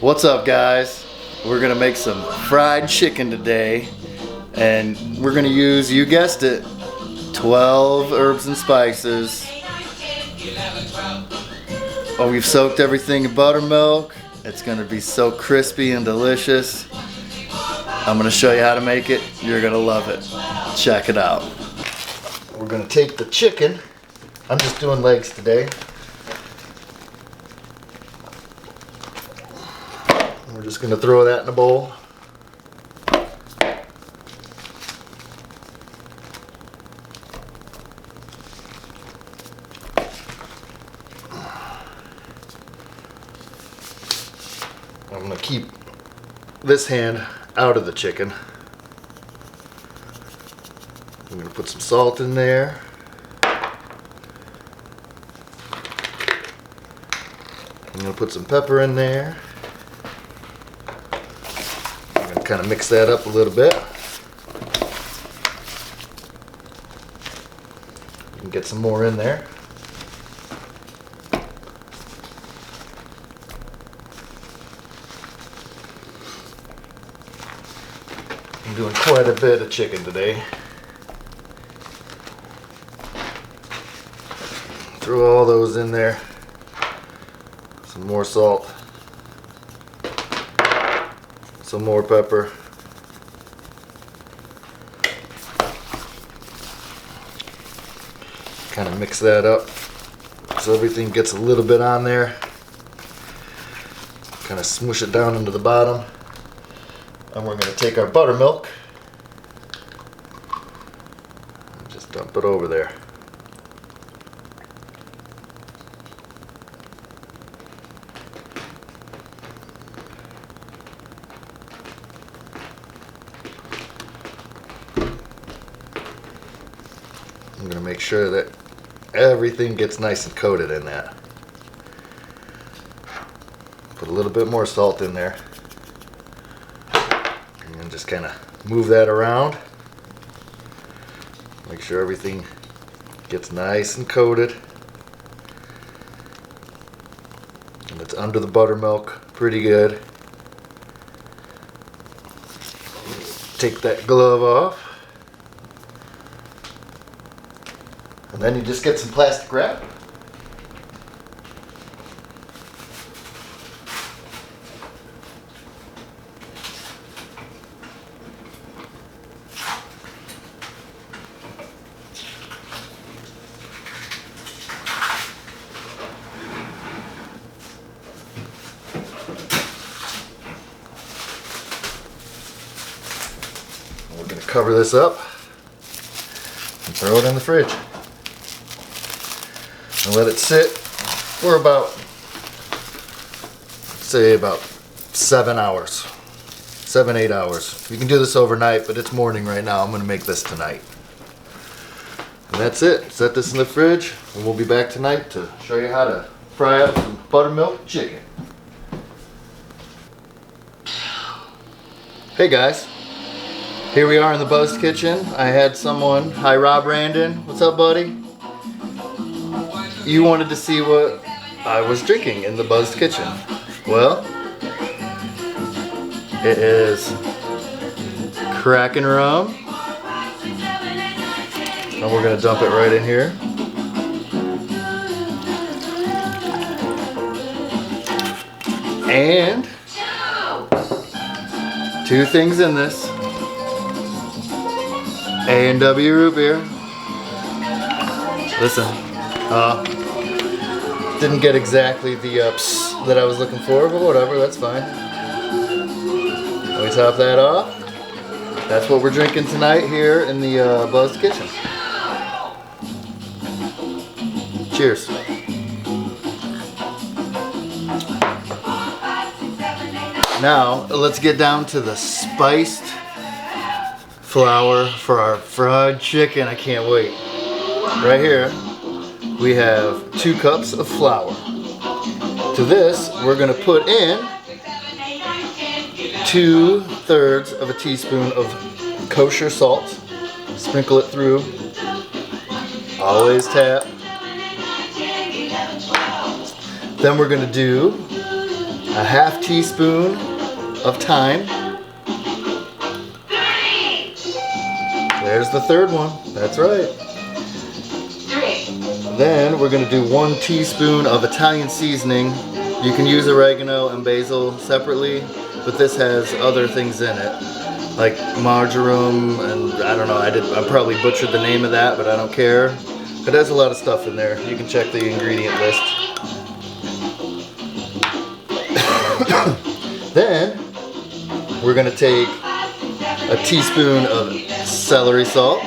What's up, guys? We're gonna make some fried chicken today, and we're gonna use, you guessed it, 12 herbs and spices. Oh, we've soaked everything in buttermilk. It's gonna be so crispy and delicious. I'm gonna show you how to make it. You're gonna love it. Check it out. We're gonna take the chicken. I'm just doing legs today. We're just gonna throw that in a bowl. I'm gonna keep this hand out of the chicken. I'm gonna put some salt in there. I'm gonna put some pepper in there. I'm gonna kind of mix that up a little bit. You can get some more in there. I'm doing quite a bit of chicken today. Throw all those in there. Some more salt. Some more pepper. Kind of mix that up so everything gets a little bit on there. Kind of smush it down into the bottom. And we're going to take our buttermilk and just dump it over there. I'm going to make sure that everything gets nice and coated in that. Put a little bit more salt in there. And just kind of move that around. Make sure everything gets nice and coated. And it's under the buttermilk pretty good. Take that glove off. And then you just get some plastic wrap. We're going to cover this up and throw it in the fridge. And let it sit for about, say, about 7 hours. 7-8 hours. You can do this overnight, but it's morning right now. I'm going to make this tonight. And that's it. Set this in the fridge, and we'll be back tonight to show you how to fry up some buttermilk chicken. Hey guys. Here we are in the Buzzed Kitchen. I had someone, hi Rob Randon, what's up buddy? You wanted to see what I was drinking in the Buzzed Kitchen. Well, it is Kraken rum. And we're gonna dump it right in here. And two things in this. A&W root beer. Listen, didn't get exactly the psst that I was looking for, but whatever, that's fine. We top that off. That's what we're drinking tonight here in the Buzzed Kitchen. Cheers. Now, let's get down to the spiced flour for our fried chicken. I can't wait. Right here, we have 2 cups of flour. To this, we're going to put in 2/3 of a teaspoon of kosher salt. Sprinkle it through. Always tap. Then we're going to do a half teaspoon of thyme. There's the third one. That's right. Then we're going to do 1 teaspoon of Italian seasoning. You can use oregano and basil separately, but this has other things in it, like marjoram and I don't know. I probably butchered the name of that, but I don't care. It has a lot of stuff in there. You can check the ingredient list. Then we're going to take a teaspoon of celery salt.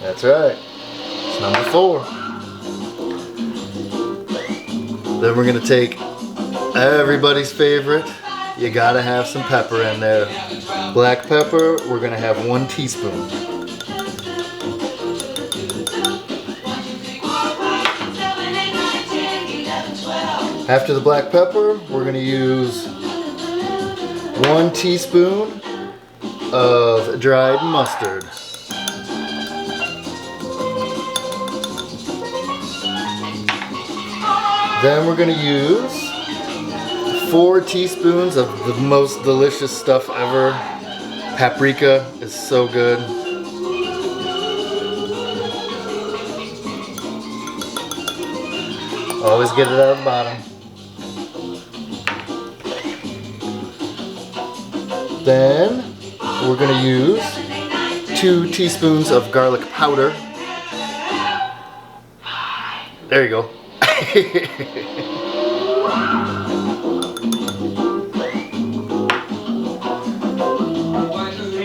That's right. It's number 4. Then we're going to take everybody's favorite. You gotta have some pepper in there. Black pepper, we're going to have 1 teaspoon. After the black pepper, we're going to use 1 teaspoon of dried mustard. Then we're going to use 4 teaspoons of the most delicious stuff ever. Paprika is so good. Always get it out of the bottom. Then we're going to use 2 teaspoons of garlic powder. There you go.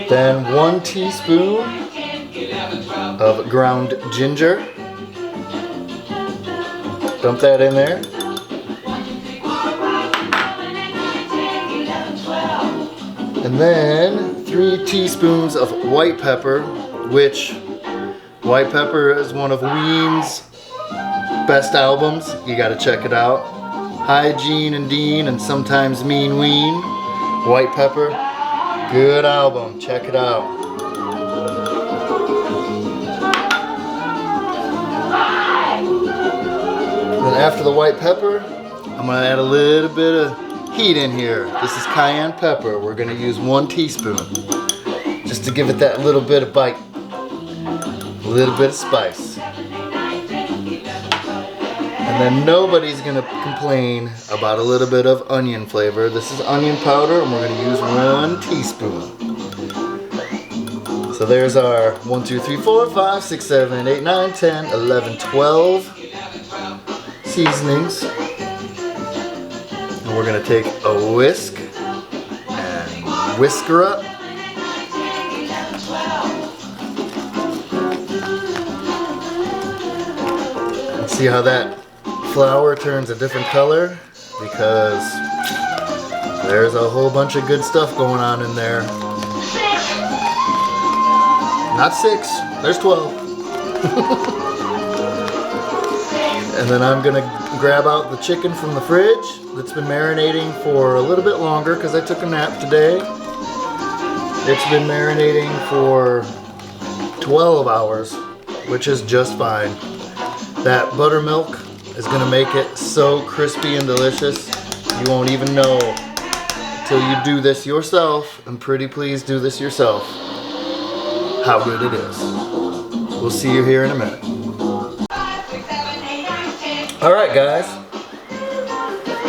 Then 1 teaspoon of ground ginger. Dump that in there. And then 3 teaspoons of white pepper, which white pepper is one of Ween's best albums. You gotta check it out. Hygiene and Dean and Sometimes Mean Ween. White pepper. Good album. Check it out. Then after the white pepper, I'm gonna add a little bit of heat in here. This is cayenne pepper. We're gonna use 1 teaspoon. Just to give it that little bit of bite. A little bit of spice. And then nobody's gonna complain about a little bit of onion flavor. This is onion powder and we're gonna use 1 teaspoon. So there's our 1, 2, 3, 4, 5, 6, 7, 8, 9, 10, 11, 12 seasonings. And we're gonna take a whisk and whisk her up. And see how that flour turns a different color, because there's a whole bunch of good stuff going on in there. Not 6, there's 12. And then I'm gonna grab out the chicken from the fridge that's been marinating for a little bit longer because I took a nap today. It's been marinating for 12 hours, which is just fine. That buttermilk is gonna make it so crispy and delicious you won't even know until you do this yourself, and pretty please do this yourself, how good it is. We'll see you here in a minute. Alright guys,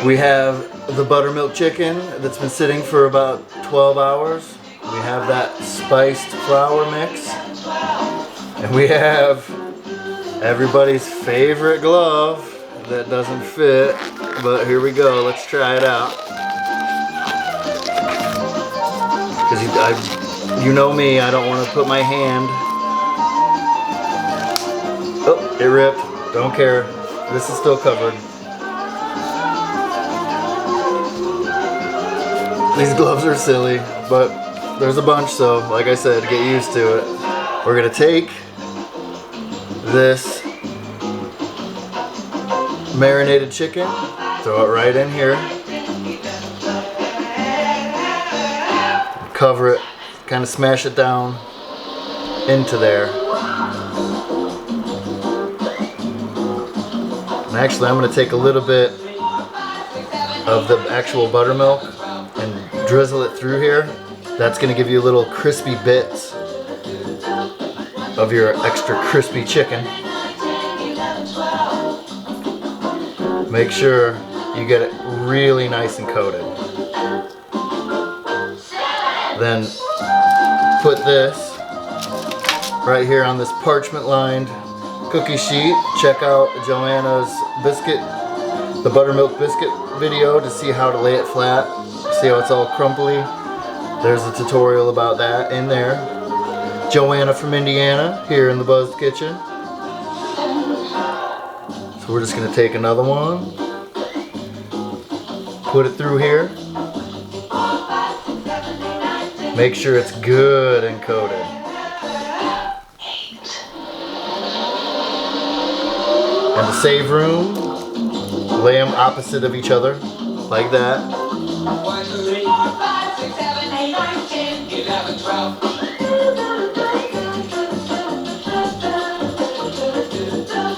we have the buttermilk chicken that's been sitting for about 12 hours. We have that spiced flour mix, and we have everybody's favorite glove that doesn't fit, but here we go. Let's try it out. Because you know me, I don't want to put my hand. Oh, it ripped. Don't care. This is still covered. These gloves are silly, but there's a bunch, so like I said, get used to it. We're gonna take this marinated chicken, throw it right in here, cover it, kind of smash it down into there. And actually, I'm going to take a little bit of the actual buttermilk and drizzle it through here. That's going to give you little crispy bits of your extra crispy chicken. Make sure you get it really nice and coated. Then put this right here on this parchment lined cookie sheet. Check out Joanna's biscuit, the buttermilk biscuit video to see how to lay it flat. See how it's all crumbly? There's a tutorial about that in there. Joanna from Indiana here in the Buzzed Kitchen. So we're just going to take another one, put it through here. Make sure it's good and coated. And to save room, lay them opposite of each other, like that. 1, 2, 3, 4, 5, 6, 7, 8, 9, 10, 11, 12.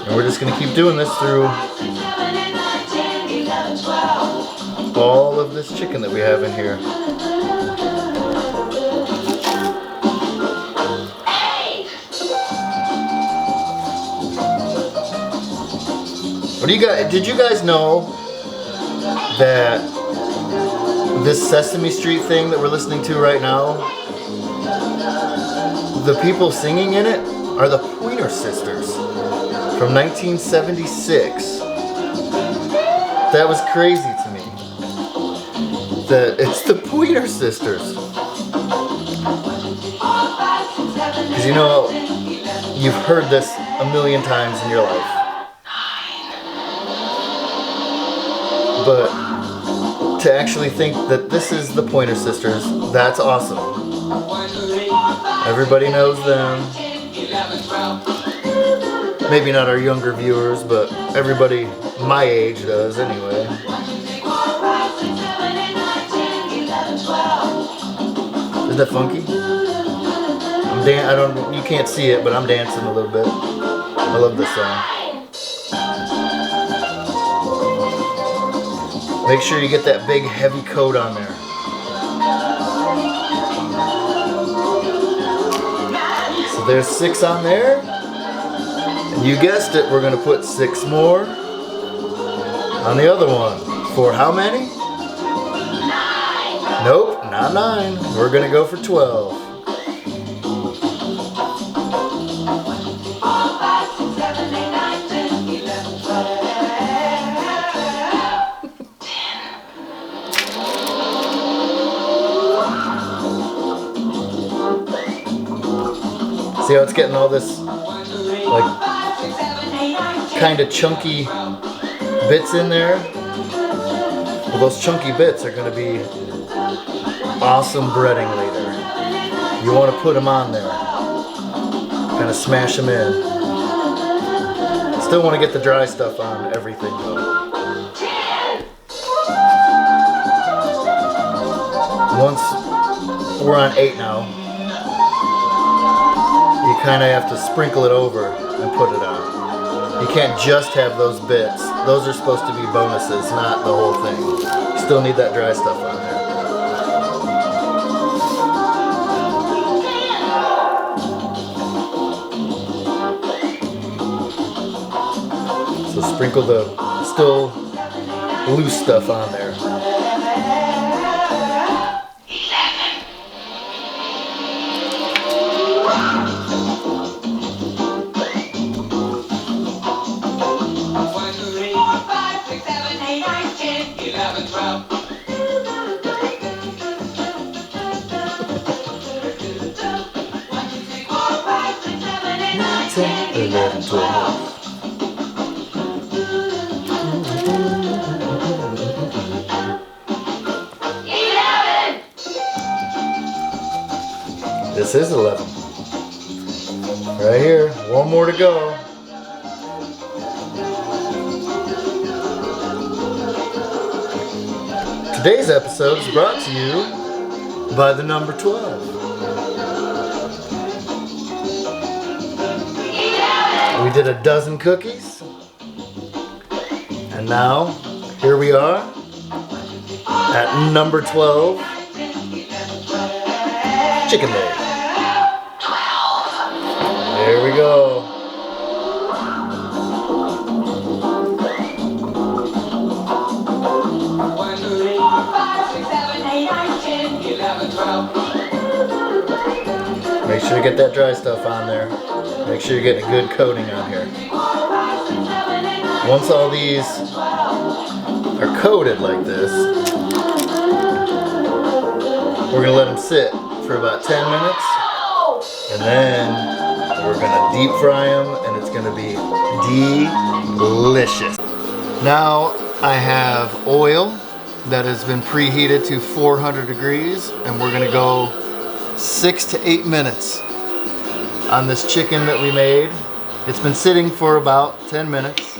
And we're just going to keep doing this through all of this chicken that we have in here. What do you guys? Did you guys know that this Sesame Street thing that we're listening to right now, the people singing in it are the Pointer Sisters from 1976. That was crazy to me. That it's the Pointer Sisters. Because you know, you've heard this a million times in your life. But to actually think that this is the Pointer Sisters, that's awesome. Everybody knows them. Maybe not our younger viewers, but everybody my age does anyway. Isn't that funky? You can't see it, but I'm dancing a little bit. I love this song. Make sure you get that big heavy coat on there. So there's 6 on there. And you guessed it, we're going to put 6 more on the other one. For how many? 9. Nope, not 9. We're going to go for 12. See how it's getting all this, like, kind of chunky bits in there? Well, those chunky bits are going to be awesome breading later. You want to put them on there. Kind of smash them in. Still want to get the dry stuff on everything, though. Once we're on 8 now, you kind of have to sprinkle it over and put it on. You can't just have those bits. Those are supposed to be bonuses, not the whole thing. You still need that dry stuff on there. So sprinkle the still loose stuff on there. This is 11. Right here. One more to go. Today's episode is brought to you by the number 12. We did a dozen cookies. And now, here we are at number 12, chicken leg. 12. There we go. Make sure you get that dry stuff on there. Make sure you're getting a good coating on here. Once all these are coated like this, we're going to let them sit for about 10 minutes. And then we're going to deep fry them and it's going to be delicious. Now I have oil that has been preheated to 400 degrees and we're going to go 6 to 8 minutes on this chicken that we made. It's been sitting for about 10 minutes.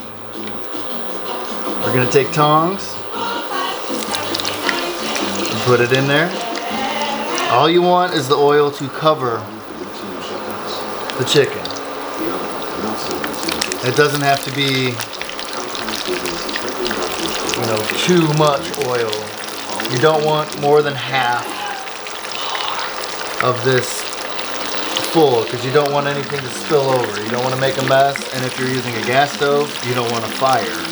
We're gonna take tongs and put it in there. All you want is the oil to cover the chicken. It doesn't have to be, you know, too much oil. You don't want more than half of this full because you don't want anything to spill over. You don't want to make a mess, and if you're using a gas stove, you don't want a fire.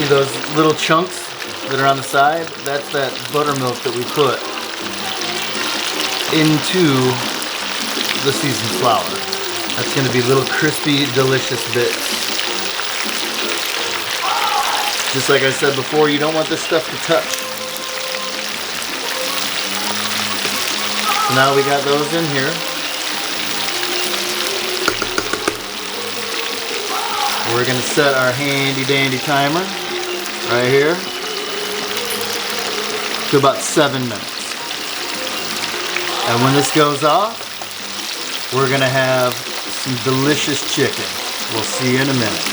See those little chunks that are on the side? That's that buttermilk that we put into the seasoned flour. That's going to be little crispy, delicious bits. Just like I said before, you don't want this stuff to touch. So now we got those in here. We're going to set our handy dandy timer right here to about 7 minutes. And when this goes off, we're going to have some delicious chicken. We'll see you in a minute.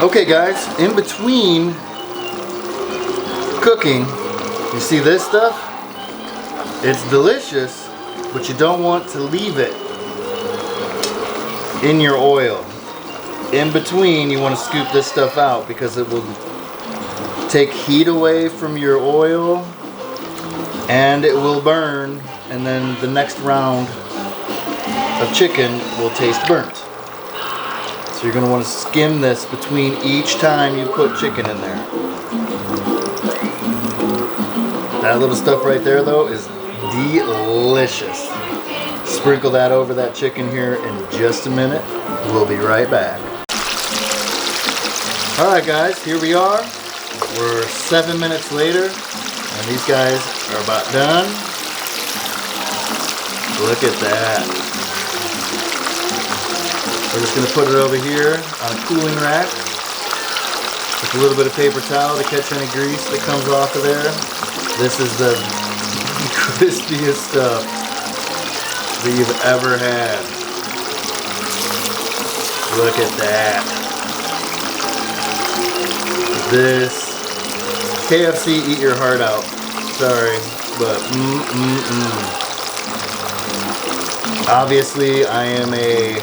Okay guys, in between cooking, you see this stuff? It's delicious, but you don't want to leave it in your oil. In between, you want to scoop this stuff out because it will take heat away from your oil and it will burn, and then the next round of chicken will taste burnt. So you're going to want to skim this between each time you put chicken in there. That little stuff right there though is delicious. Sprinkle that over that chicken here in just a minute. We'll be right back. Alright guys, here we are. We're 7 minutes later and these guys are about done. Look at that. We're just going to put it over here on a cooling rack with a little bit of paper towel to catch any grease that comes off of there. This is the crispiest stuff that you've ever had. Look at that. This KFC, eat your heart out. Sorry, but obviously I am a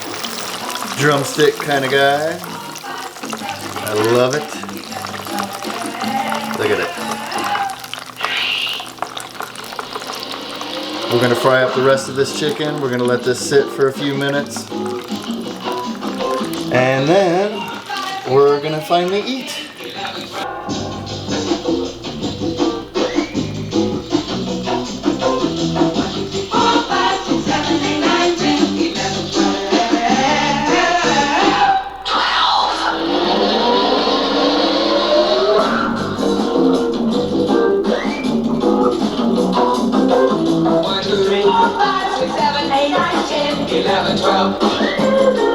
drumstick kind of guy. I love it. Look at it. We're going to fry up the rest of this chicken. We're going to let this sit for a few minutes. And then we're going to finally eat. One, two, three, four, 5, 6, 7, 8, 9, 10, 11, 12.